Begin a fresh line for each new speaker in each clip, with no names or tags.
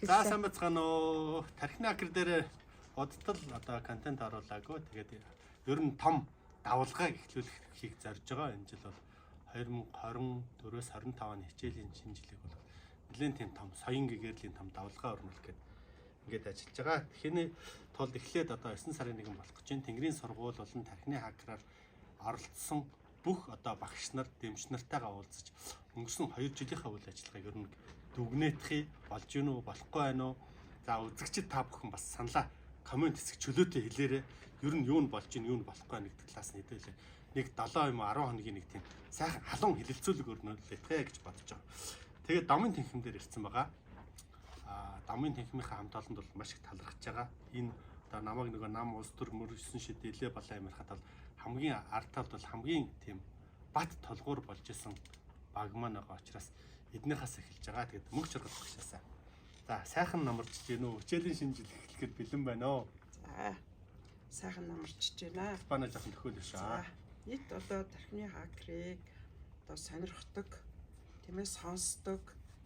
За сайн бацгаана уу. Тархины хакер дээр одтол одоо контент оруулаагүй. Тэгээд ер нь том давалгааг эхлүүлэхийг зорж байгаа. Энэ жил бол 2024-өөс 25 оны хичээлийн шинэ жилиг бол нэлээд тийм том соён гэгэрлийн том давалгаа өрнөх гэдэг ингээд ажиллаж байгаа. Тэхний тулд эхлээд одоо 9 сарын 1 болох гэж байна. Тэнгэрийн сургууль болон тархины хакераар оролцсон бүх одоо багш нар, дэмч нартайгаа уулзаж өнгөрсөн 2 жилийнхаа үйл ажиллагааг ер нь дүгнээтгэе болж гин үү, болохгүй байна уу? За үзэгчид та бүхэн бас саналаа комент хэсэг чөлөөтэй хэлээрэй. Ер нь юу нь болж гин, юу нь болохгүй байна гэдэг талаас нь хэдүүлээ. Нэг 7 юм 10 хоногийн нэг тийм сайхан халуун хилэлцүүлэг өрнөлөөлтэй гэж бодож байгаа. Тэгээд домын тэнхим дээр ирсэн байгаа. Домын тэнхмийнхаа хамт олонд бол маш их талархаж байгаа. Энэ одоо намайг нөгөө нам улс төр мөрөсөн шид илээ балаа юм ярихад бол хамгийн ард талд бол хамгийн тийм бат толгуур болж исэн баг маань байгаа учраас эднийхээс эхэлж байгаа. Тэгээд мөнгө чургал багшаасаа. За сайхан намарч гин үү? Хичээлийн шинэ жил эхлэхэд бэлэн байна уу?
За сайхан намарч гинэ.
Спана жоохон төхөөл шээ.
Нийт одоо тархины хакерыг одоо сонирхдаг, тиймээ сонсдог,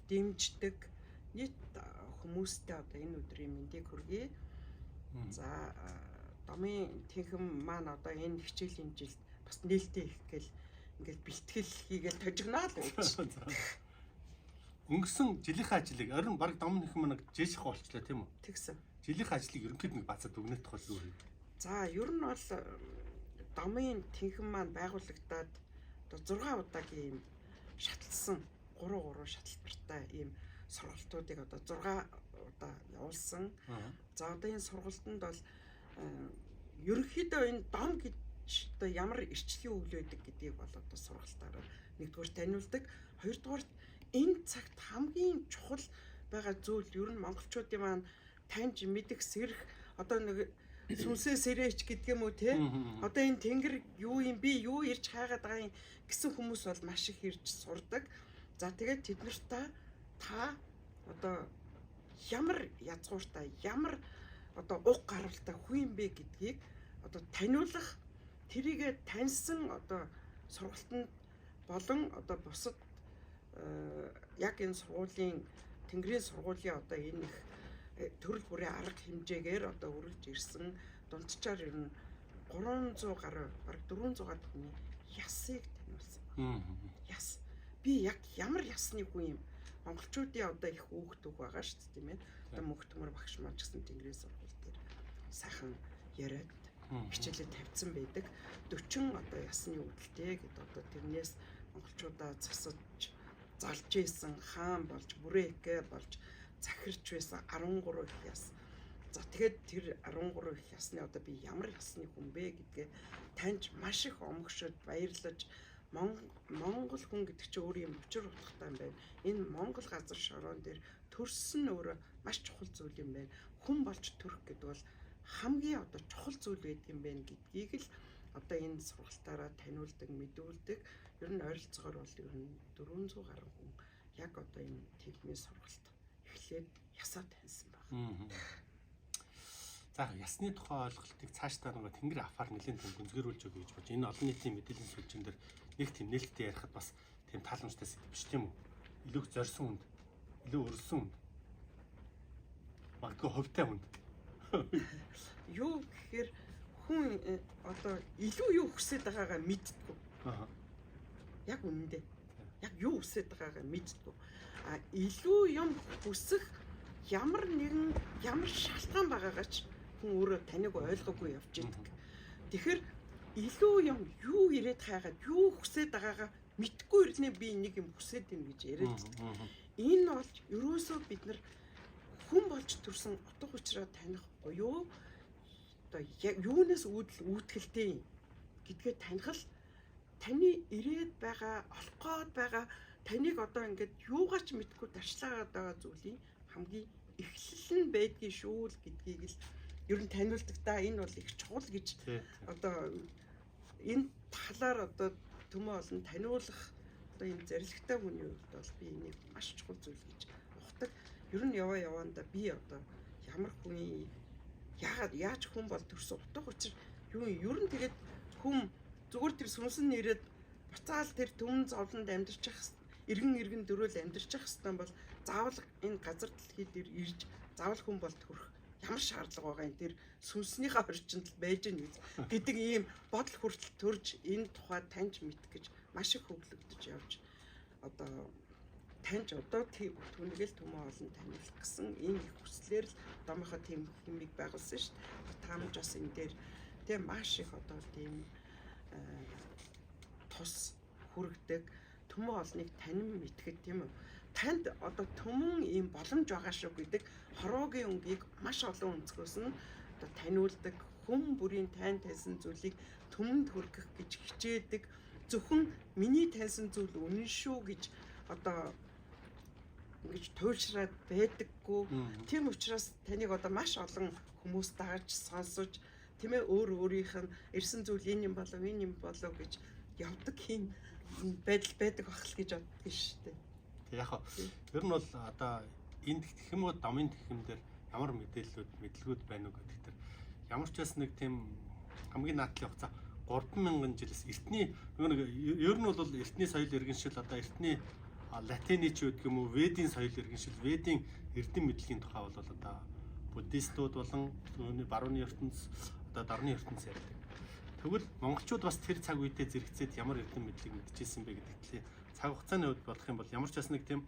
дэмждэг нийт хүмүүстэй одоо энэ өдрийн мэндийг хүргэе. За домын тэнхим маань одоо энэ хичээлийн жилд бас нээлттэй их гээл ингээл бэлтгэл хийгээл тожигноо л гэж.
Өнгөрсөн жилийнхаа ажлыг орин баг домын тэнхим маань жишх болчлаа тийм үү?
Тэгсэн.
Жилийнхаа ажлыг ерөнхийд нэг бацаад дүгнэх тохиол юу вэ?
За ер нь бол домын тэнхим маань байгуулагдаад одоо 6 удаагийн юм шатлсан 3 шаталтартай ийм сургалтуудыг одоо 6 удаа явуулсан. За одоо энэ сургалтанд бол ерөнхийдөө энэ дом гэж одоо ямар эрчлийн үйл байдаг гэдгийг бол одоо сургалтаараа нэгдүгээр таниулдаг. Хоёрдугаар энэ цагт хамгийн чухал байгаа зүйл ер нь монголчуудын маань таньж мэдэх сэрх одоо нэг сүнсээ сэрээч гэдэг юм уу те одоо энэ тэнгэр юу юм би юу ирж хайгаад байгаа юм гэсэн хүмүүс бол маш их ирж сурдаг. За тэгээд тэд нартай та одоо ямар язгууртай ямар одоо уг гаралтай хүн юм бэ гэдгийг одоо таниулах тэрийгэ таньсан одоо сургалтанд болон одоо бусад яг энэ сургуулийн тэнгэрийн сургуулийн одоо энэ их төрөл бүрийн арга хэмжээгээр одоо үргэлж ирсэн дунджаар ер нь 300 гаруй бараг 400 хүний ясыг таниулсан. Яс. Би яг ямар ясны хүн юм? Монголчуудын одоо их өөгдөг байгаа шүү дээ тийм ээ. Одоо мөнхтмөр багш маань ч гэсэн тэнгэрийн сургууль дээр сайхан яриад хичээлээ тавьсан байдаг. 40 одоо ясны үүдэлтэй гэдэг одоо тэрнээс монголчуудаа засаж залж ийсэн хаан болж бүрээкэ болж захирч байсан 13 их яс. За тэгээд тэр 13 их ясны одоо би ямар ясны хүн бэ гэдгээ таньж маш их омгшод баярлаж Монгол хүн гэдэг чинь өөрийн учир утгатай юм байна. Энэ Монгол газар шороон дээр төрсөн нь өөрөө маш чухал зүйл юм байна. Хүн болж төрөх гэдэг бол хамгийн одоо чухал зүйл байдаг юм байна гэдгийг л одоо энэ сургалтаараа таниулдаг, мэдүүлдэг. Ер нь ойролцоогоор бол ер нь 400 гаруй хүн яг одоо энэ тэнхимийн сургалт эхлээд ясаа таньсан байна.
За ясны тухай ойлголтыг цаашдаа нөгөө тэнгэр афаар нэлээд тийм гүнзгийрүүлж өгье гэж бодож энэ олон нийтийн мэдээллийн сүлжээн дээр нэг тийм нээлттэй ярихад бас тийм тааламжтай сэдв биш тийм үү? Илүү зорьсон хүнд, илүү өрсөн хүнд. Магадгүй ховтой хүнд.
Юу гэхээр хүн одоо илүү юу хүсэж байгаагаа мэддэг. Яг үнэндээ. Яг юу хүсэж байгаагаа мэддэг. Илүү юм хүсэх ямар шалтгаан байгаагаа ч хүн өөрөө таныг ойлгоогүй явж идэг. Тэгэхээр илүү юм юу ирээд хайгаад юу хүсэж байгаагаа мэдгүй ирнэ би нэг юм хүсэж юм гэж яриад. Энэ бол ерөөсөө бид нар хүн болж төрсэн утга учираа таних буюу одоо юунаас үүдгэлтэй гэдгээ таних л таны ирээд байгаа олох гээд байгаа таныг одоо ингээд юугаач мэдгүй дарчлаагаад байгаа зүйлийн хамгийн эхлэл нь байдгийн шүү л гэдгийг л ер нь таниулдаг та энэ бол их чухал гэж одоо энэ талаар одоо төмөө олон таниулах одоо энэ зарилгатай хүний хувьд бол би энийг маш чухал зүйл гэж ухдаг. Ер нь яваанда би одоо ямар хүн яаж хүн бол төрсөн утга учир юу ер нь тэгээд хүн зүгээр тэр сүнсэн нэрээд буцаал тэр төмөн зовлонд амьдарч иргэн дөрөөл амьдарч хэвээр бол заавал энэ газар дэлхий дээр ирж заавал хүн бол төрөх ямар шаардлага байгаа энэ тэр сүнснийхээ орчинд байж гэнэ гэдэг ийм бодол хүртэл төрж энэ тухай таньж мэдэх гэж маш их хөвлөгдөж явж одоо таньж одоо түүнийгэл төмөө олон таниулах гэсэн энэ их хүслээр л домынхоо тийм хэмиг байгуулсан шүү дээ. Таамж бас энэ дээр тийм маш их одоо тийм тус хүрэгдэг төмөө олныг танин мэдхэд тийм үү. Танд одоо төмөн ийм боломж байгаа шүү гэдэг хороогийн өнгийг маш олон өнцгөөс нь одоо таниулдаг хүн бүрийн тань таньсан зүйлийг төмөнд хүргэх гэж хичээдэг зөвхөн миний таньсан зүйл үнэн шүү гэж одоо ингэж туйлшраад байдаггүй. Тийм учраас таныг одоо маш олон хүмүүс дагаж сонсож тийм ээ өөрийнх нь ирсэн зүйл энэ юм болов гэж явдаг юм байдал байдаг бахал гэж боддог шүү дээ.
Яг ер нь бол одоо энд тэхэмүүд домын тэхэмдэр ямар мэдлэгүүд байна уу гэдэг тэр ямар ч бас нэг тийм хамгийн наадлын хугацаа 3000 жилээс эртний ер нь бол эртний соёл иргэншил одоо эртний латины ч гэдэг юм уу ведийн соёл иргэншил ведийн эрдэм мэдлэгийн тухай бол одоо буддистууд болон барууны ертөнц одоо дорны ертөнц ярьдаг. Тэгвэл монголчууд бас тэр цаг үедээ зэрэгцээд ямар эрдэм мэдлэг мэдчихсэн бэ гэдэг талын цаг хугацааны хувьд бодох юм бол ямар ч бас нэг тийм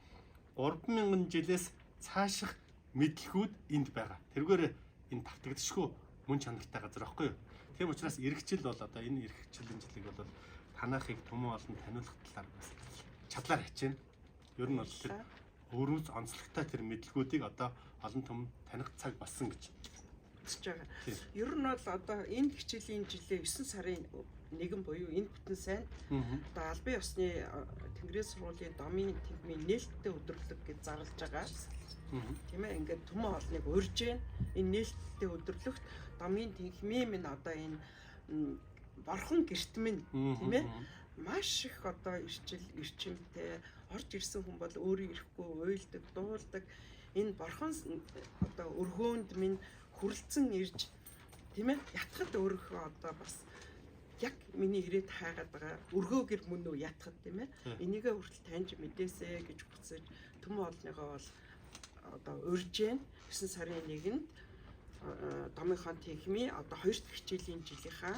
3000 жилээс цааших мэдлэгүүд энд байгаа. Тэргээр энэ давтагдчихгүй мөн чанартай газар байхгүй юу? Тийм учраас эргэжил бол одоо энэ эргэжлийн жилиг бол танахыг төмөн олон таниулах талаар бас чадлаар хичээнэ. Ер нь бол тэр өөрөөс онцлогтой тэр мэдлэгүүдийг одоо олон том таних цаг болсон гэж
үзэж байгаа. Ер нь бол одоо энэ хичээлийн жилээ 9 сарын 1 буюу энэ бүтэн сайн одоо албан ёсны Тэнгэрийн сургуулийн домын тэмдгийн нээлттэй өдөрлөг гэж зарлаж байгаа. Тийм ээ ингээд төмөн олныг урьж гэн энэ нээлттэй өдөрлөгт домын тэмхмээ минь одоо энэ борхон гэрт минь тийм ээ маш их одоо эрчимтэй орж ирсэн хүн бол өөрөө ирэхгүй уйлдаг дуулдаг энэ борхон одоо өргөөнд минь хүрлцэн ирж тийм ээ ятгад өөрийнхөө одоо бас яг миний ирээд хайгаад байгаа өргөө гэр мөн үү ятгад тийм ээ энийгээ хүртэл таньж мэдээсэ гэж хүсэж төмөн олныгоо бол одоо урьж гэн 9 сарын 1-нд домынхон тэнхмийн одоо 2 дахь хичээлийн жилийнхаа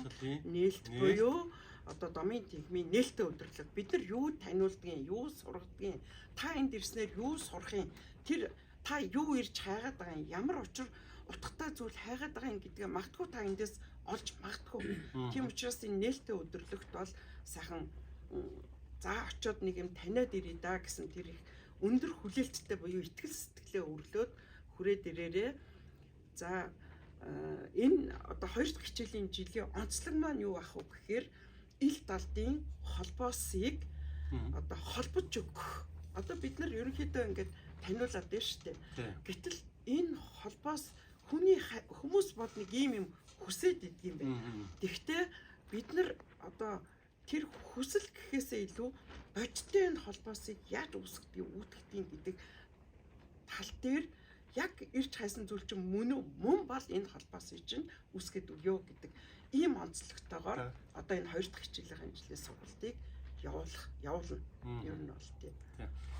нээлт буюу одоо домын тэнхмийн нээлттэй өдөрлөг бид нар юу таниулдгийг юу сургадгийг та энд ирснээр юу сурахын тэр та юу ирж хайгаад байгаа юм ямар учир утгатай зүйл хайгаад байгаа юм гэдгээ магтгүй та эндээс олж магтгүй. Тийм учраас энэ нээлттэй өдөрлөгт бол сайхан за очиод нэг юм таниад ирээ да гэсэн тэр их өндөр хүлээлттэй буюу итгэл сэтгэлээ өрлөөд хүрээд ирээрээ. За энэ одоо 2 дахь хичээлийн жилийн онцлог маань юу ах вэ гэхээр ил далдын холбоосыг одоо холбож өгөх. Одоо бид нар ерөнхийдөө ингээд таниулаад байна шүү дээ. Гэтэл энэ холбоос хүмүүс бод нэг юм хүсээд идэг юм байна. Тэгэхдээ бид нар одоо тэр хүсэл гэхээсээ илүү бодиттой энэ холбоосыг яаж үүсгэдэг гэдэг тал дээр яг ирж хайсан зүйл чинь мөн бол энэ холбоосыг чинь үүсгээд өгөө гэдэг ийм онцлогтойгоор одоо энэ 2 дахь хичээлийн жилийн сургалтыг явуулна. Ер нь бол тийм.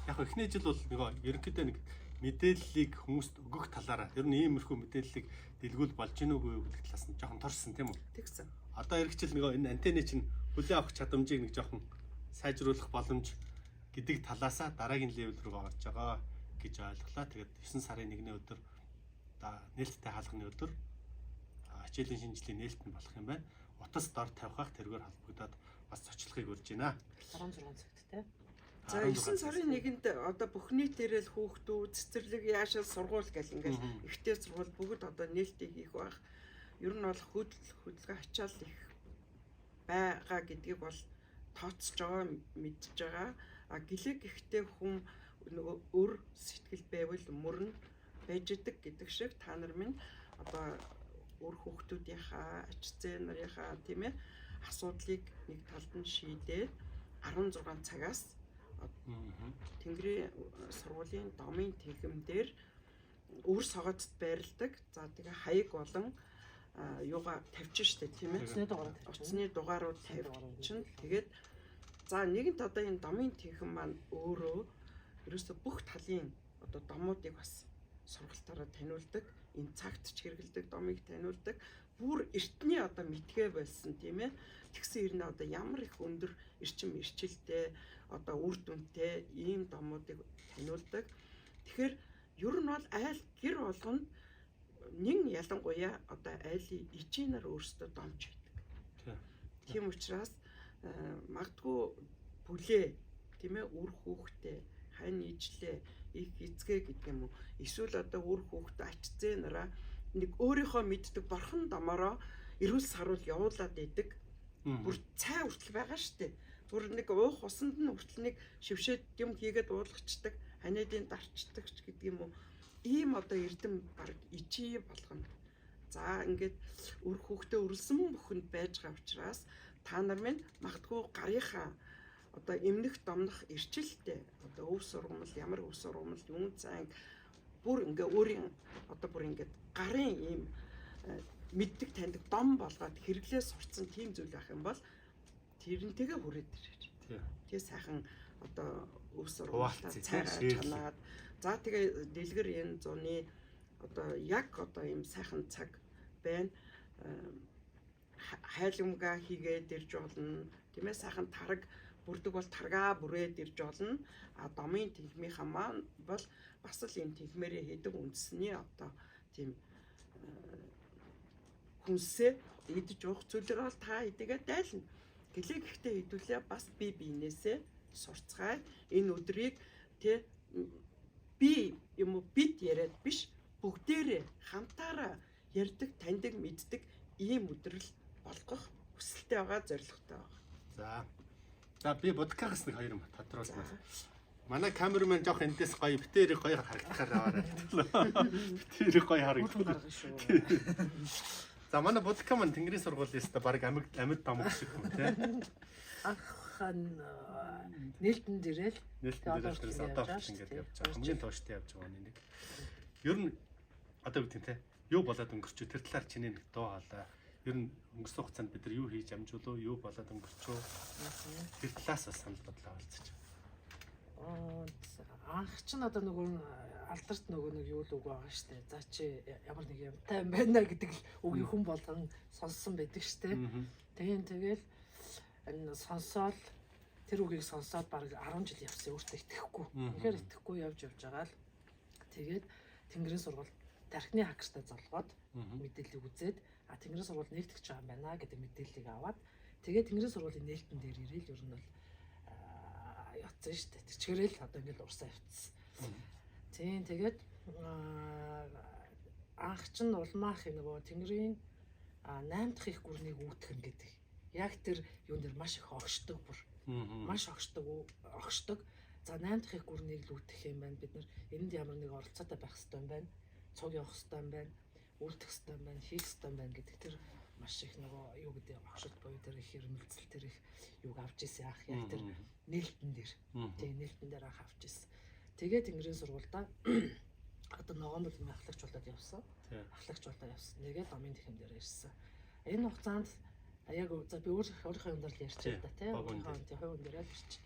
Яг эхний жил бол нэг ерөнхийдөө нэг мэдээллийг хүмүүст өгөх талаараа ер нь иймэрхүү мэдээллийг дэлгүүл болж гин үгүй гэдэг талаас нь жоохон торсон тийм үү?
Тэгсэн.
Одоо эргэжил энэ антенны чинь хүлээ авах чадамжийг нэг жоохон сайжруулах боломж гэдэг талаасаа дараагийн левел рүү орж байгаа гэж ойлголаа. Тэгээд 9 сарын 1-ний өдөр нээлттэй хаалганы өдөр хичээлийн шинжлэлийн нээлт нь болох юм байна. Утас дор тавихах тэргээр холбогдоод бас цочлохыг урьж байна.
16 цагт тийм.
За 9 сарын 1-нд одоо бүх нийтээрээ л хүүхдүүд цэцэрлэг яашаа сургууль гэл ингээл ихтэй сургууль бүгд одоо нээлтийг хийх байх. Ер нь бол хөдөлгөөн ачаал их байгаа гэдгийг бол тооцож байгаа мэдж байгаа. А гэлэг ихтэй хүн нөгөө өр сэтгэл байвал мөрн байж идэг гэдэг шиг та нар минь одоо өр хүүхдүүдийнхаа ач зээ нарынхаа тийм ээ асуудлыг нэг талд нь шийдээд 16 цагаас Тэнгэрийн сургуулийн домын тэнхимдэр өр согоцод байрладаг. За тэгээ хаяг болон юугаа тавьчих штэ тийм ээ. Утасны дугаарууд тавьчихна. Тэгээд за нэгэнт одоо энэ домын тэнхим маань өөрөө ерөөсө бүх талын одоо домуудыг бас сургалтаараа таниулдаг, энэ цагт ч хэрэгэлдэг домыг таниулдаг. Бүр эртний одоо мэтгэ болсон тийм ээ. Тэгсэн ирнэ одоо ямар их өндөр эрчим эрчилтэй одоо үр дүнтэй ийм домуудыг таниулдаг. Тэгэхээр ер нь бол айл гэр болгонд нэг ялангуяа одоо айлын ижинээр өөрсдөө домч байдаг. Тийм учраас магадгүй бүлээ тийм ээ үр хүүхдээ хань ижлээ их эзгээ гэдэг юм уу эсвэл одоо үр хүүхдээ ач зээнараа нэг өөрийнхөө мэддэг борхон домороо эрүүл саруул явуулаад идэг бүр цай хүртэл байгаа штэ бүр нэг уух усанд нь хүртэл нэг шившээд юм хийгээд уулгачдаг ханиадын дарчдаг ч гэдэг юм уу ийм одоо эрдэм баг ижи болгоно. За ингээд үр хүүхдээ өрөлсөн бүхэнд байж байгаа учраас та нар минь магадгүй гарынхаа одоо эмнэх домнох эрчилтэй одоо өв сургамал ямар өв сургамал юун цанг бүр ингээ өөрийн одоо бүр ингээд гарын ийм мэддэг таньдаг дом болгоод хэрэглээ сурцсан тийм зүйл байх юм бол тэрнтэйгээ хүрээд ирж. Тэгээ сайхан одоо өв сургамалтай цайгаа чанаад за тэгээ дэлгэр энэ зуны одоо яг одоо ийм сайхан цаг байна. Хайлмгаа хийгээд ирж болно. Тийм ээ сайхан тараг бүрдэг бол таргаа бүрээд ирж болно. А домын тэнхмийнхаа маань бол бас л энэ тэнхмээрээ хийдэг үндэсний одоо тийм хүнсээ идэж уух зүйлээр бол та эдгээ дайлна. Гэлээ гэхдээ хэдүүлээ бас би биенээсээ сурцгаая. Энэ өдрийг тэ би юм уу бид яриад биш бүгдээрээ хамтаараа ярьдаг, таньдаг, мэддэг ийм өдрөл болгох хүсэлтэй байгаа, зорилготой байгаа.
За би будкагаас нэг хоёр юм тодруулсан. Манай камермен жоох эндээс гоё битэрийг гоё харагдахаар аваарай. Битэрийг гоё харагдах шүү. За манай будка маань Тэнгэрийн сургуулиас та баг амьд домог шиг юм тий.
Анхан нээлтэн дээрэл
одоо ингэж явж байгаа. Хамгийн тууштай явж байгаа нэг. Ер нь одоо үгүй тий. Юу болоод өнгөрчөө тэр талаар чиний нэг дуу хоолой. Ер нь өнгөрсөн хугацаанд бид нар юу хийж амжуулав, юу болоод өнгөрчөө. Тэр талаас бас санал бодлоо олцож.
Анх ч н одоо нөгөө алдарт нөгөө нэг юу л үг байгаа штэ. За чи ямар нэг юмтай байна гэдэг л үгийг хүн болгон сонссон байдаг штэ. Тэгэл энэ сонсоод тэр үгийг сонсоод баг 10 жил явсан өөртөө итгэхгүй. Тэгэхээр итгэхгүй явж байгаа л тэгээд Тэнгэрийн сургууль тархины хагчтай залгоод мэдээллийг үзээд Тэнгэрийн сургууль нэгтгэж байгаа юм байна гэдэг мэдээллийг аваад тэгээд Тэнгэрийн сургуулийн нээлтэн дээр ирээл ер нь бол явцсан шүү дээ. Тэрчгээрэл одоо ингээл урсаа явцсан. Тийм тэгээд анх ч нь улмаах нөгөө Тэнгэрийн 8 дахь их гүрнийг үүтгэн гэдэг. Яг тэр юун дээр маш их огшдог бүр. Маш огшдог. За 8 дахь их гүрнийг л үүтгэх юм байна. Бид нар энд ямар нэг оролцоотой байх хэрэгтэй юм байна. Цуг явах хэрэгтэй юм байна. Үлдэх хэрэгтэй юм байна. Хийх хэрэгтэй юм байна гэдэг тэр маш их нөгөө юу гэдэг огшилт буюу тэр их хэрмэлцэл тэр их юуг авч ирсэн ах яг тэр нээлтэн дээр. Тэгээ нээлтэн дээр анх авч ирсэн. Тэгээд Тэнгэрийн сургуультай одоо ногоомол ахлагч болоод явсан. Ахлагч болоод явсан. Тэгээд домын тэхэм дээр ирсэн. Энэ хугацаанд яг за би өөрийнхөө юм дээр л ярьчих л да тий. Өөрийнхөө хувийн дээр л ярьчих.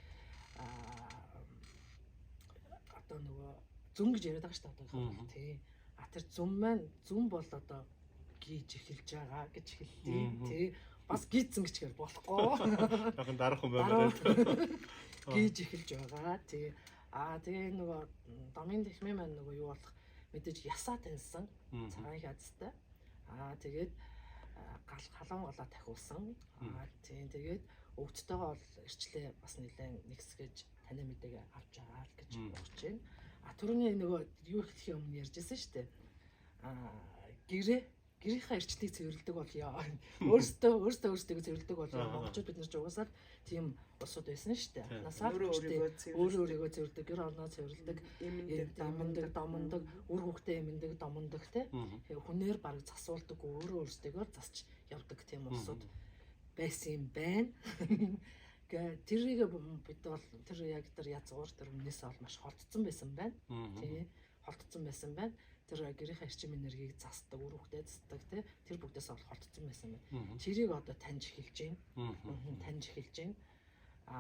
Одоо нөгөө зүн гэж яриад байгаа шүү дээ одоо тий. Тэр зүн маань зүн бол одоо гийж эхэлж байгаа гэж хэллээ тий. Бас гийцэн гэж хэл болохгүй.
Яг нь дарах юм байна.
Гийж эхэлж байгаа тий. Тэгээ нөгөө домын тэхмээ маань нөгөө юу болох мэдээж ясаа таньсан цагаан хязтай. Тэгээд халуун голоо тахиулсан. Тийм тэгээд өвдөлтөөгөө бол ирчлээ бас нэлээд нэгсгэж танай мэдээг авч байгаа л гэж бодож байна. Түрүүний нөгөө юу хэлэх юм ярьжсэн шүү дээ. Гэрийнхаа эрчтийг цэвэрлдэг бол өөртөө цэвэрлдэг бол монголчууд бид нар ч угаасаа тийм усуд байсан шүү дээ. Насаа өөрийгөө цэвэрлдэг, гэр орноо цэвэрлдэг, эмэндэг, домондог, үр хүүхдээ эмэндэг, домондог те. Хүнээр бараг засуулдаг, өөрөөсдөө засч явдаг тийм усуд байсан юм байна. Тэрийг бид бол тэр яг тэр язгуур тэр өмнөөсөө бол маш холдсон байсан байна. Тийм холдсон байсан байна. Тэр гэрийнхээ эрчим энергийг засдаг, үр хүүхдээ засдаг тий. Тэр бүгдээс бол холдсон байсан байна. Тэрийг одоо таньж эхэлж байна.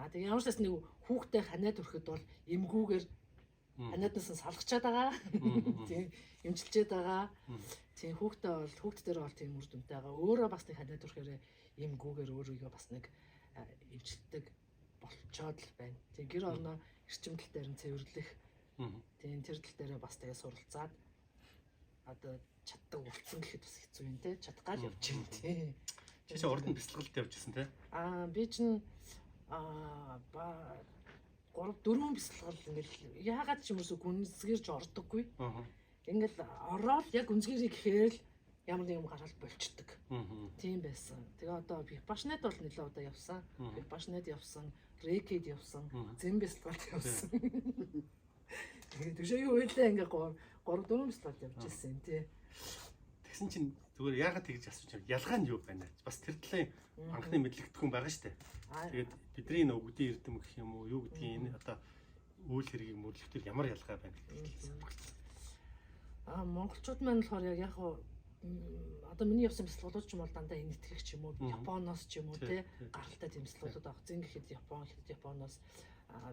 Тэгээ ямар ч бас нэг хүүхдээ ханаад өрөхөд бол эмгүүгээр ханиаднаас нь салгачаад байгаа. Тийм эмчилчээд байгаа. Тийм хүүхд дээр бол тийм үр дүнтэй байгаа. Өөрөө бас нэг ханиад өрхөөрээ ийм гүүгээр өөрийгөө бас нэг эмчилдэг болцоод л байна. Тийм гэр орноо эрчимдэл дээр нь цэвэрлэх. Тийм тэр тал дээрээ бас тэгээ суралцаад одоо чаддаг болцсон гэхэд бас хэцүү юм те. Чадгаал явж байна тийм.
Чи урд нь бясалгалд явжсэн те?
Би чинь 3-4 бясалгал ингээл яагаад ч юм уу гүнзгийрж ордоггүй. Ингээл ороод яг гүнзгийрийг гэхээр л ямар нэг юм гараад болчдөг. Тийм байсан. Тэгээ одоо Випашнад бол нэлээд удаа явсан. Випашнад явсан, Рекид явсан, зэн бясалгалд явсан. Тэгээ тийшээ юу хэлээ ингээ 3-4 бясалгалд явж ирсэн тий.
Тэгсэн чинь зүгээр яагаад тэгж асууж байгаа ялгаа нь юу байна? Бас тэр талын анхны мэдлэгдэх хүн байгаа шүү дээ. Тэгээд бидний нөө үдийн эрдэм гэх юм уу юу гэдгийг энэ одоо үйл хэргийг мөрлөхтөр ямар ялгаа байна гэдэг.
Монголчууд маань болохоор яг одоо миний явсан бясалгалууд ч юм бол дандаа энэ итгэх ч юм уу Японоос ч юм уу те гаралтай тийм бясалгалууд авах. Зин гэхэд Японоос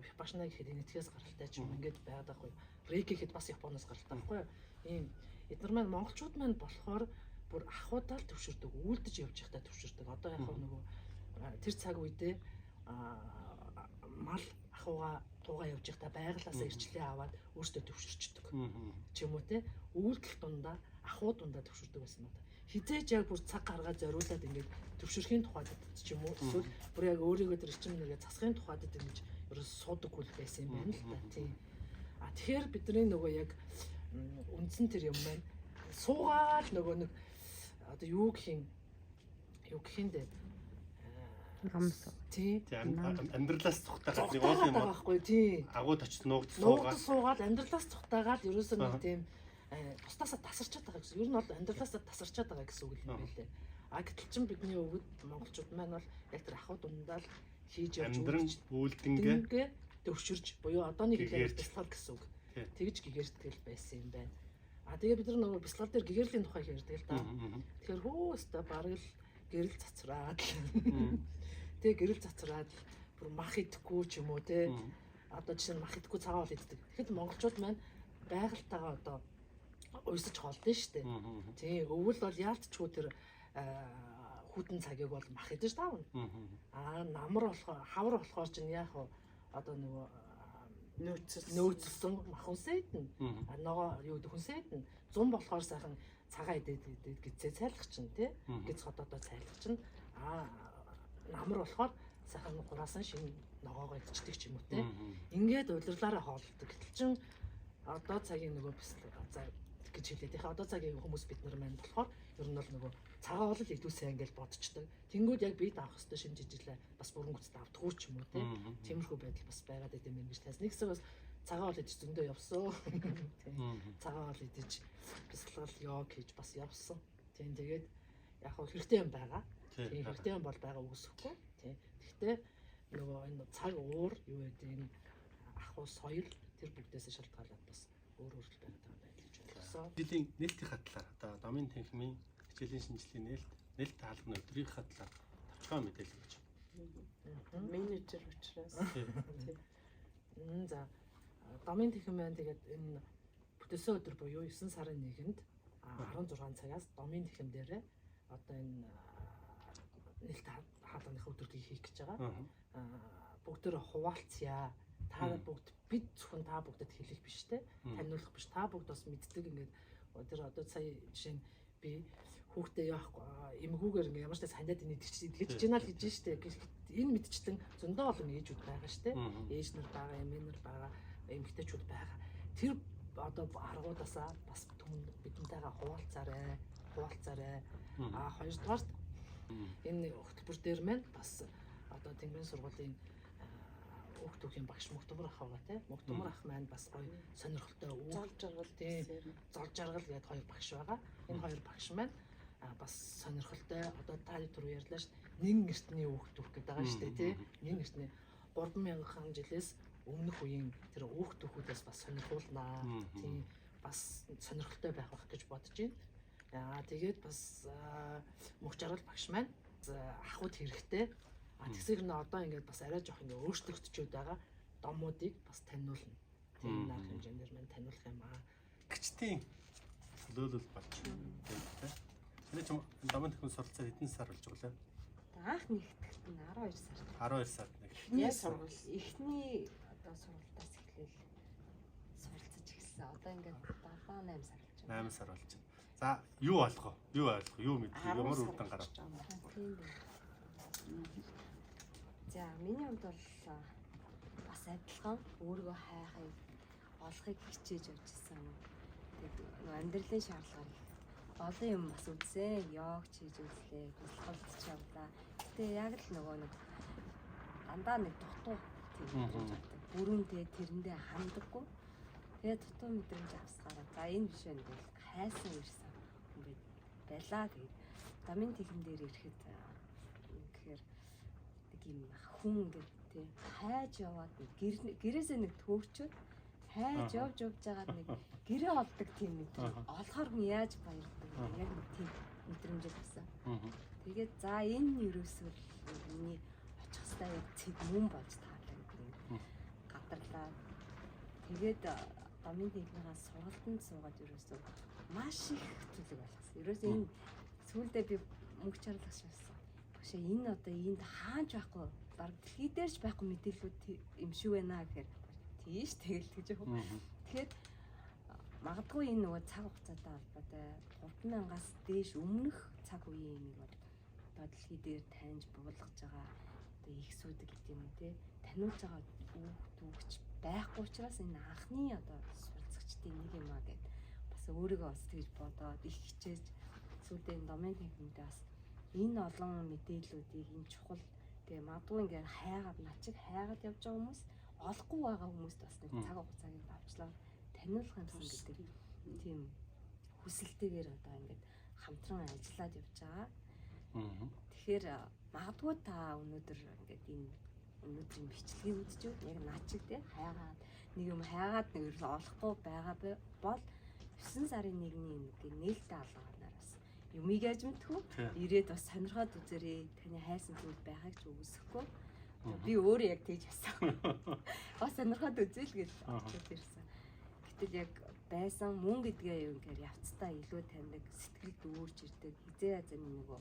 Випашна гэхэд энэ итгэхээс гаралтай ч юм ингээд байгаад байхгүй. Рейки гэхэд бас Японоос гаралтай байхгүй юу? Ийм эдгээр маань монголчууд маань болохоор бүр ахуйдаа л төвшөрдөг, үйлдэж явж байхдаа төвшөрдөг. Одоо яг нөгөө тэр цаг үедээ мал ахуйгаа явж байхдаа байгалаасаа ирчлээ аваад өөртөө төвшөрчдөг. Ч юм уу те үйлдэл дундаа ахуй дундаа төвшөрдөг байсан надад. Хизээж яг бүр цаг гаргаад зориулаад ингээд төвшөрхийн тухайд ч юм уу эсвэл бүр яг өөрийгөө тэр чинь нэгэ засахын тухайд ингэж ерөөс суудаггүй байсан юм байна л та. Тийм. Тэгэхээр бидний нөгөө яг үндсэн тэр юм байна. Суугаад нөгөө нэг одоо юу гэх юм дээ
намс.
Тийм.
Амьдралаас цухтаагаад нэг уул юм
байхгүй тийм.
Агууд очиж нуугд
суугаад амьдралаас цухтаагаад ерөөсөө нэг тийм бусдаасаа тасарчаад байгаа гэсэн. Ер нь бол амьдралаасаа тасарчаад байгаа гэсэн үг юм байлээ. Гэтэл чин бидний өвөд монголчууд маань бол яг тэр ахуй дундаа л хийж явж үйлдэнгээ төвшөрж буюу одооны хэлээр бясалгал гэсэн үг. Тэгж гэгэртгэл байсан юм байна. Тэгээ бид нар нөгөө бясалгал дээр гэгэрлийн тухай ярьдаг л да. Тэгэхээр өстө бараг л гэрэл цацраад. Тэгээ гэрэл цацраад бүр мах идэхгүй ч юм уу те. Одоо жишээ нь мах идэхгүй цагаан бол иддэг. Тэгэхэд монголчууд маань байгальтайгаа одоо уйсаж холдсон шүү дээ. Тийм өвөл бол яалтчгүй тэр хүтэн цагийг бол мах идэж таавна. Намар болохоор хавар болохоор чинь яах вэ? Одоо нөгөө нөөцлсөн мах хүнсээ идэнэ. Ногоо юу гэдэг хүнсээ идэнэ. Зун болохоор сайхан цагаа идээд гизээ цайлах чинь тий. Гиз хотоодоо цайлах чинь. Намар болохоор сайхан хураасан шинэ ногоогоо идчихдэг ч юм уу тий. Ингээд удирлаараа хооллдог. Гэтэл чин одоо цагийн нөгөө бясалгал гэж хэлээд яхаа одоо цагийн хүмүүс бид нар маань болохоор ер нь бол нөгөө цагаан бол идүүсээ ингээл бодчихдог. Тэнгүүд яг бид авах хэвээр шинэ жижилээ бас бүрэн гүцэд авдаггүй ч юм уу тийм. Тиймэрхүү байдал бас байгаад идэм юм гэж тас. Нэг хэсэг бас цагаан бол идэж зөндөө явсан. Тийм. Цагаан бол идэж бясалгал ёо гэж бас явсан. Тийм тэгээд яг хөө хэрэгтэй юм байгаа. Тийм хэрэгтэй юм бол байгаа үгүйсэхгүй. Тийм. Гэхдээ нөгөө энэ цаг уур юу гэдэг энэ ахуй соёл тэр бүгдээс шалтгаалаад бас өөр л байгаад байгаа байдал гэж бодлоо.
Жилийн нээлтийн хатлаар одоо домын танхимын хичээлийн шинжилгээ нээлт таалганы өдрийнхээ талаар товчхон мэдээлэл гэж.
Менежер учраас.
За домын танхим маань тэгээд энэ бүтээсэн өдөр буюу 9 сарын 1-нд 16 цагаас домын танхим дээрээ одоо энэ нээлт хаалганых өдрийг хийх гэж байгаа. Бүгдээр хуваалцъя. Та бүгд бид зөвхөн та бүгдэд хэлэх биш те таниулах биш та бүгд бас мэддэг ингээд тэр одоо сая жишээ нь би хүүхдээ яахгүй эмгүүгээр ингээ ямар ч тас хандаад идэж байна л гэж штэ энэ мэдчлэн зөндөө олон ээжүүд байгаа штэ ээж нар байгаа эмээ нар байгаа эмэгтэйчүүд байгаа тэр одоо аргуудаасаа бас бидэнтэйгээ хуваалцаарай хоёрдугаар энэ хөтөлбөр дээр маань бас одоо тэнгэрийн сургуулийн хүүхдийн багш Мөхтөмөр ах байгаа тийм Мөхтөмөр ах маань бас гоё сонирхолтой
зол жаргал
тийм зол жаргал гэдэг хоёр багш байгаа. Энэ хоёр багш маань бас сонирхолтой одоо та түрүү ярьлаа шүү дээ. Нэн эртний хүүхд гэдэг байгаа шүү дээ тийм нэн эртний 3000 жилээс өмнөх үеийн тэр хүүхдүүдээс бас сонирхуулнаа тийм бас сонирхолтой байх гэж бодож байна. Тэгээд бас мөх жаргал багш маань ахуйд хэрэгтэй. Тэгсээр нь одоо ингээд бас арай жоох ингээд өөрчлөгдөж байгаа домуудыг бас таниулна. тийм наах хэмжээгээр мань таниулах юм аа.
Гэгчдийн төлөөлөл болж байна. Энэ ч Дамын техник суралцаа хэдэн сар болж байгаа лээ?
Анх нэгтгэхэд нь 12 сар.
12 сард нэг.
Эхний сургууль.
Эхний одоо сургалтаас эхлээл суралцаж эхэлсэн. Одоо ингээд 7-8 сар болж байна.
8 сар болж байна. За юу ойлгоо? Юу ойлгоо? Юу мэдээ? Ямар үр дүн гарав?
Тийм дээ. За миний хувьд бол бас адилхан өөрийгөө хайхыг олохыг хичээж явж ирсэн. Тэгээд амьдралын шаардлагаар олон юм бас үзсэн. Йог хийж үзлээ, туслахалт явлаа. Гэтэ яг л нөгөө нэг дандаа нэг дутуу тийм мэдрэмж авдаг. Бүрүүндээ тэрэндээ ханддаггүй. Тэгээд дутуу мэдрэмж авсгаараа за энэ биш байх бол хайсан ирсэн. Ингээд байлаа. Тэгээд Дамын техник дээр ирэхэд тэгэхээр нэг юм хүн ингээд тий хайж яваад гэрээсээ нэг төөрчөөд хайж явж байгаад нэг гэрээ олдог тийм мэдрэмж олохоор хүн яаж баярдаг яг нэг тийм мэдрэмж байсан. Тэгээд за энэ юусоо миний очих хэвээр яг цэг мөн болж таалаа гэдэг гадарлаа. Тэгээд Дамын техникээс сургалтанд суугаад юусоо маш их зүйлэг болгосон. Ерөөсөө энэ сүүлдээ би мөнгө чарлагч байсан. Багшаа энэ одоо энд хаанч байхгүй баг дэлхий дээрч байхгүй мэдээлүүд юм шиг байна гэхээр тийш тэгэл гэж яг. Тэгэхээр магадгүй энэ нөгөө цаг хугацаатай холбоотой 3000-аас дээш өмнөх цаг үеийн нэг бол одоо дэлхий дээр таньж буулгаж байгаа одоо ихсүүдэг гэдэг юм уу те таниулж байгаа дүүгч байхгүй учраас энэ анхны одоо суралцагчдын нэг юм аа гэд бас өөрийгөө бас тэгж бодоод их хичээж сүүлдээ энэ Дамын техниктэй бас энэ олон мэдээллүүдийг энэ чухал тэгээ магадгүй ингээд хайгаад начиг хайгаад явж байгаа хүмүүс олохгүй байгаа хүмүүст бас нэг цаг хугацааг авчлаа таниулах юмсан гэдэг тийм хүсэлтэйгээр одоо ингээд хамтран ажиллаад явж байгаа. Тэгэхээр магадгүй та өнөөдөр ингээд энэ өнөөдрийн бичлэгийг үзэж байна. Яг начиг те хайгаад нэг юм хайгаад нэг ерөөс олохгүй байгаа бол 9 сарын 1-ний нээлттэй алгаагаар бас юмыг яаж мэдхүү ирээд бас сонирхоод үзээрэй. Таны хайсан зүйл байгааг ч үгүйсэхгүй. Би өөрөө яг тэгж яасан. Бас сонирхоод үзээл гэж очиж ирсэн. Гэтэл яг байсан мөн гэдгээ юу гэхээр явцдаа илүү таньдаг, сэтгэл дүүрж ирдэг. Хизээ азны нөгөө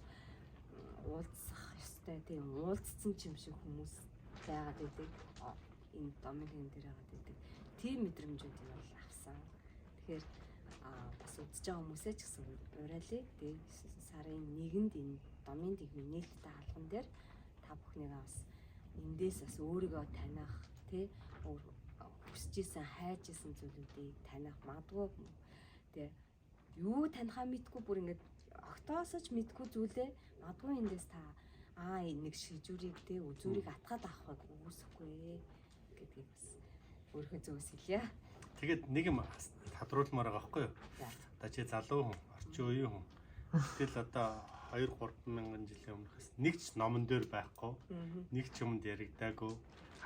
уулзах ёстой тийм уулзсан ч юм шиг хүмүүс байгаад байдаг. Энэ Дамын техник дээр байгаад байдаг. Тийм мэдрэмжүүдийг бол авсан. Тэгэхээр бас үзэж байгаа хүмүүсээ ч гэсэн уриалъя. Тэгээд сарын 1-нд энэ Дамын техник нээлттэй хаалган дээр та бүхнийг бас эндээс бас өөрийгөө таних тий хүсэжсэн хайжсэн зүйлүүдийг таних магадгүй тий юу танихаа мэдгүй бүр ингээд огтоосож мэдгүй зүйлээ магадгүй эндээс та нэг шижүүрийг тий үзүүрийг атгаад авахыг үгүйсэхгүй гэдгийг бас өөрийнхөө зөвөөс хэлье.
Тэгээд нэг юм тодруулмаар байгаа байхгүй юу? Одоо чи залуу хүн, орчин үеийн хүн. Тэгэл одоо 2-3 мянган жилийн өмнөхөөс нэг ч номон дээр байхгүй, нэг ч юмд яригдаагүй,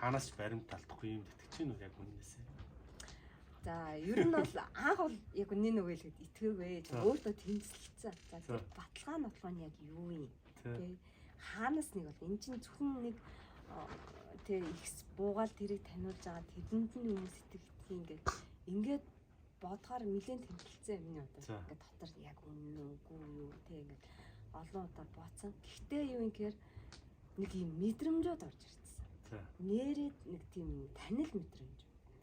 хаанаас ч баримт алдахгүй юм тэтгэж чинь үү яг үнээсээ.
За ер нь бол анх бол яг үнэн үг хэлэхэд итгээгүй өөртөө тэмцэлцсэн. За тэр баталгаа нь яг юу юм? Тэ хаанаас нэг бол эн чинь зөвхөн нэг тэр их буугаал тэрийг таниулж байгаа тэдэнд нь хүмүүс сэтгэлдээ ингээд бодохоор нэлээд тэмцэлцсэн миний одоо ингээд дотор яг үнэн үгүй юу тэ ингээд олон удаа бооцсон. Гэхдээ юу юм гэхээр нэг юм мэдрэмжүүд орж ирсэн. Нээрэд нэг тийм танил мэдрэмж.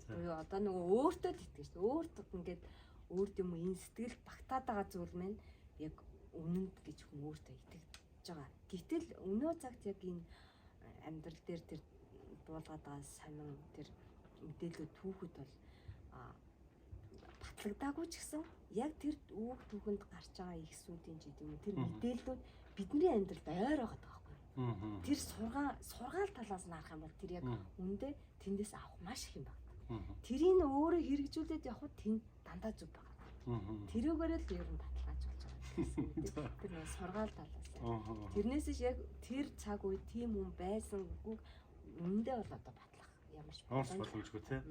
Буюу одоо нөгөө өөртөө итгэж өөртөө ингээд өөрт юм энэ сэтгэл багтаад байгаа зүйл маань яг үнэнд гэж хүн өөртөө итгэж байгаа. Гэтэл өнөө цагт яг энэ амьдрал дээр тэр буулгаад байгаа сонин тэр мэдээлэл түүхэд бол батлагдаагүй ч гэсэн яг тэр үг түүхэнд гарч байгаа ихсүүдийн ч гэдэг юм тэр мэдээллүүд бидний амьдралд ойр байгаа байхгүй. Тэр сургаал талаас нь харах юм бол тэр яг үндэ тэндээс авах маш их юм байна. Тэрийг өөрөө хэрэгжүүлээд явхад тэнд дандаа зүг байгаа. Тэрүүгээр л ер нь баталгаажуулж байгаа. Тэр нэг сургаал талаас. Тэрнээс яг тэр цаг үед тийм хүн байсан үг үндэ бол одоо батлах ямар ч
боломжгүй тийм.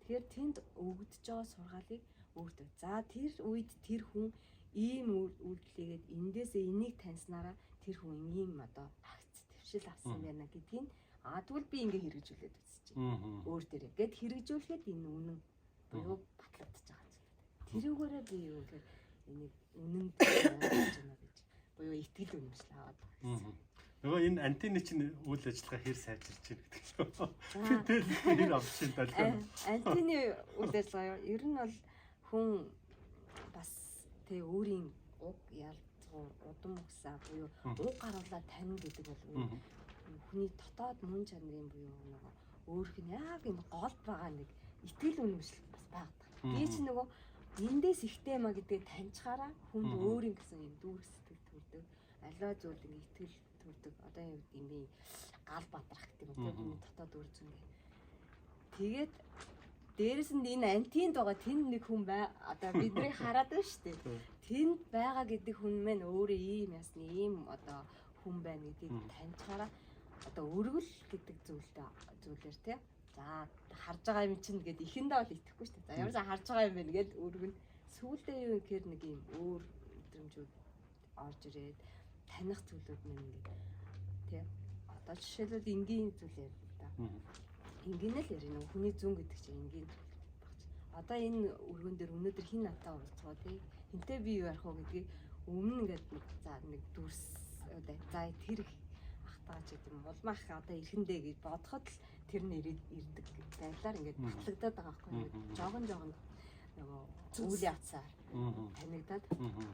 Тэгэхээр тэнд өгдөж байгаа сургаалыг өөртөө. За тэр үед тэр хүн ийм үйлдэлгээд эндээсээ энийг таньснараа тэр хүн ийм одоо агц твшил авсан байна гэдгийг Тэгвэл би ингээ хэрэгжүүлээд үзэж байна. Өөр дээрээ гэд хэрэгжүүлэхэд энэ үнэн буюу батлагдаж байгаа зүйл. Тэрүүгээрээ би юу гэхээр энийг үнэн гэж байна гэж буюу итгэл үнэмшил аваад байгаа.
Нөгөө энэ антенны чинь үйл ажиллагаа хэр сайжирч байна гэдэг шүү. Тэгэл хэр авчин талаа.
Антенны үйл ажиллагаа ер нь бол хүн бас тэг өөрийн уг ялцгуур удам угсаа буюу уг гаруулаа тань гэдэг бол хүний дотоод мөн чанарын буюу нөгөө өөрх нь яг энэ голд байгаа нэг итгэл үнэмшил бас байдаг. Би ч нөгөө эндээс ихтэй маа гэдгийг таньчаараа хүнд өөрийн гэсэн юм дүүр сэтгэл төрдөг. Аливаа зүйл ингэ итгэл төрдөг. Одоо юм би гал батрах гэдэг юм. Миний дотоод үр зүйн. Тэгээд дээрэс нь энэ антинд байгаа тэнд нэг хүн одоо биднийг хараад байна шүү дээ. Тэнд байгаа гэдэг хүн маань өөрөө ийм ясны ийм одоо хүн байна гэдгийг таньчаараа одоо өргөл гэдэг зүйлээр тий. За харж байгаа юм чинь гээд ихэндээ бол итгэхгүй шүү дээ. За ямар ч харж байгаа юм бэ гээд өргөн сүүлдээ юу гэхээр нэг юм өөр мэдрэмжүүд орж ирээд таних зүйлүүд мэн ингээд тий. Одоо жишээлбэл энгийн зүйлээр л да. Энгийн л ярина уу хүний зүүн гэдэг чинь энгийн зүйл багч. Одоо энэ өргөн дээр өнөөдөр хин натаа уулзгаа тий. Хинтээ би юу ярих вэ гэдгийг өмнө ингээд нэг дүрс за тэр ахтаач гэдэг юм улмаах одоо ихэндээ гэж бодоход л тэр нэр ирдэг байдлаар ингээд батлагдаад байгаа байхгүй юу. Жогон нөгөө үйл явцаар танигдаад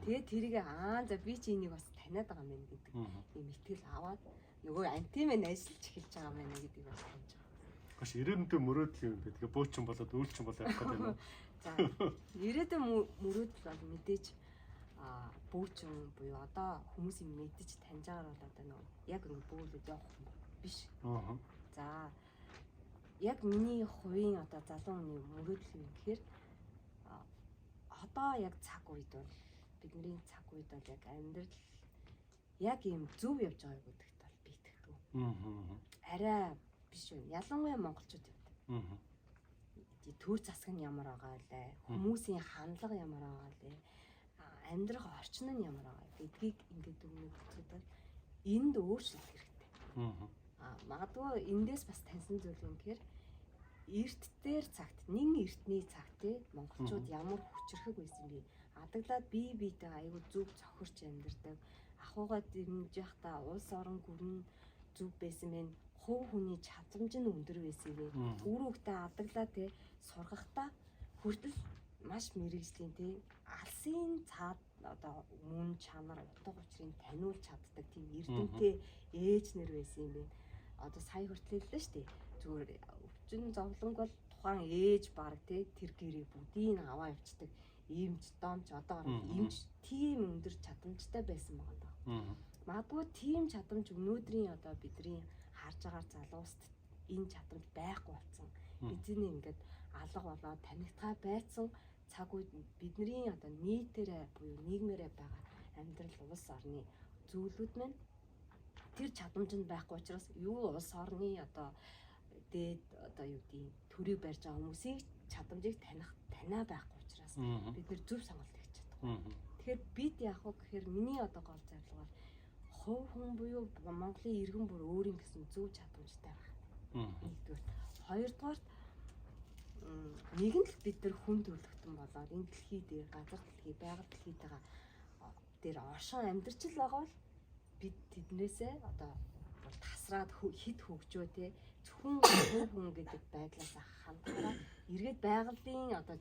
тэгээд тэрийг за би чи энийг бас таниад байгаа юм гэдэг юм итгэл аваад нөгөө антимэн ажиллаж эхэлж байгаа юм байна гэдгийг бас таньж байгаа.
Гош ирээдүйн мөрөөдөл юм бэ. Тэгээ бөөчин болоод үйлчин болоо явах гэдэг юм.
За ирээдүйн мөрөөдөл бол мэдээж бөөчин буюу одоо хүмүүсийн мэдэж таньж байгаагаар бол одоо нөгөө яг ингэ бөөлөд явах юм биш. За яг миний хувийн одоо залуу хүний мөрөөдөл юм гэхээр одоо яг цаг үед бол бидний цаг үед бол яг амьдрал яг ийм зөв явж байгааг гэдэгт бол би итгэдэг. Арай биш үү? Ялангуяа монголчууд юм. Төр засаг нь ямар байгаа вэ? Хүмүүсийн хандлага ямар байгаа вэ? Амьдрах орчин нь ямар байгаа гэдгийг ингээд өгнө гэхэд бол энд өөрчлөлт хэрэгтэй. Магадгүй эндээс бас таньсан зүйл юм гэхээр эрт дээр цагт нэн эртний цагт монголчууд ямар хүчрхэг байсан бэ? Адаглаад бие биедээ аягүй зөв цохирч амьдардаг. Ахуйгаа дэмжих та улс орон гүрэн зөв байсан мэн. Хувь хүний чадамж нь өндөр байсан бэ. Үр хөвгтөө адаглаад сургахтаа хүртэл маш мэрэгжлийн алсын цаад одоо мөн чанар утга учирыг таниулж чаддаг тийм эрдэмтэй ээж нэр байсан юм бэ. Одоо сая хүртэл хэллээ шүү дээ. Зүгээр өвчин зовлонг бол тухайн ээж баг тэр гэрээ бүгдийг аваа явцдаг. Иймч домч одоо иймч тийм өндөр чадамжтай байсан байгаа даа. Магадгүй тийм чадамж өнөөдрийн одоо бидний харж байгаа залууст энэ чадамж байхгүй болсон. Эзэн ингээд алга болоод танигдгаа байцсан цаг үед бидний одоо нийтээрээ буюу нийгмээрээ байгаа амьдрал улс орны зүйлүүд маань тэр чадамж нь байхгүй учраас юу улс орны одоо дээд одоо юу гэдэг төрийг барьж байгаа хүмүүсийн чадамжийг танаа байхгүй учраас бид нэр зөв сонголт хийж чадахгүй. Тэгэхээр бид яах вэ гэхээр миний одоо гол зорилго бол хувь хүн буюу Монголын иргэн бүр өөрийн гэсэн зөв чадамжтай байх. Нэгдүгээр. Хоёрдугаар нэгэн л бид нар хүн төрөлхтөн болоод энэ дэлхий дээр газар дэлхий байгаль дэлхийтэйгээ дээр оршин амьдарч л байгаа бол бид тэднээсээ одоо тасраад хид хөгжөө те зөвхөн хүн гэдэг байдлаас хандхаараа эргээд байгалийн одоо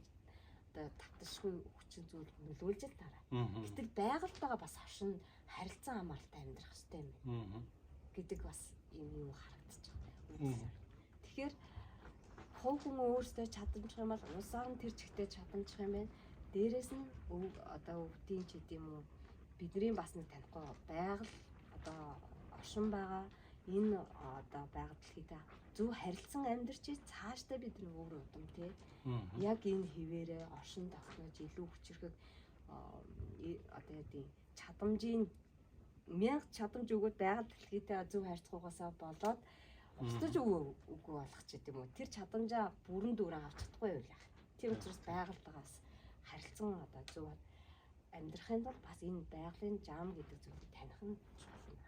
татшгүй хүчин зүйл нөлөөлж л дараа. Гэтэл байгальтайгаа бас оршин харилцан хамааралтай амьдрах хэрэгтэй юм гэдэг бас юм юу харагдаж байгаа. Тэгэхээр хувь хүн өөрсдөө чадамжих юм бол улс орн тэр чигтээ чадамжих юм байна. Дээрээс нь одоо өвдгийн ч гэдэм үү бидний бас нэг танихгүй байгаль одоо оршин байгаа энэ одоо байгаль дэлхийдээ зөв харилцан амьдарч цаашдаа бид нэг өөр удам тий яг энэ хിവэрэ оршин тогтнож илүү хүчрхэг одоо яа чадамжийн 1000 чадамж өгөөд байгаль дэлхийдээ зөв харьцахугасаа болоод устж үгүй болох ч гэдэм үү тэр чадамжаа бүрэн дүүрэн авч чадахгүй юу яах. Тийм учраас байгальтайгаас харилцан одоо зөв амьдрахын тулд бас энэ байгалийн зам гэдэг зүйлийг таних нь чухал юм.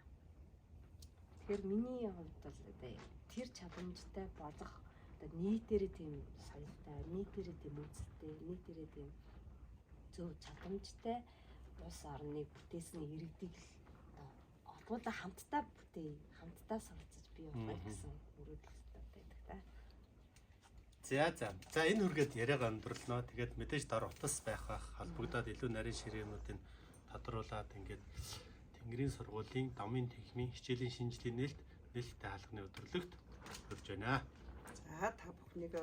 Тэгэхээр миний хувьд бол одоо тэр чадамжтай болох одоо нийтээрээ тийм соёлтой, нийтээрээ тийм үзэлтэй, нийтээрээ тийм зөв чадамжтай улс орныг бүтээсний иргэдийг л олбуудаа хамтдаа бүтэе, хамтдаа суралцаж бий болгоё гэсэн өрөөдөлтөй байдаг та.
За энэ үргээд яриага өндөрлөнө. Тэгээд мэдээж дор утас байх холбогдоод илүү нарийн ширээнүүдийг тодруулаад ингээд Тэнгэрийн сургуулийн Домын техникийн хичээлийн шинжилгээ нээлттэй хаалганы өдрөлөгт хүрж байна.
За та бүхнийгээ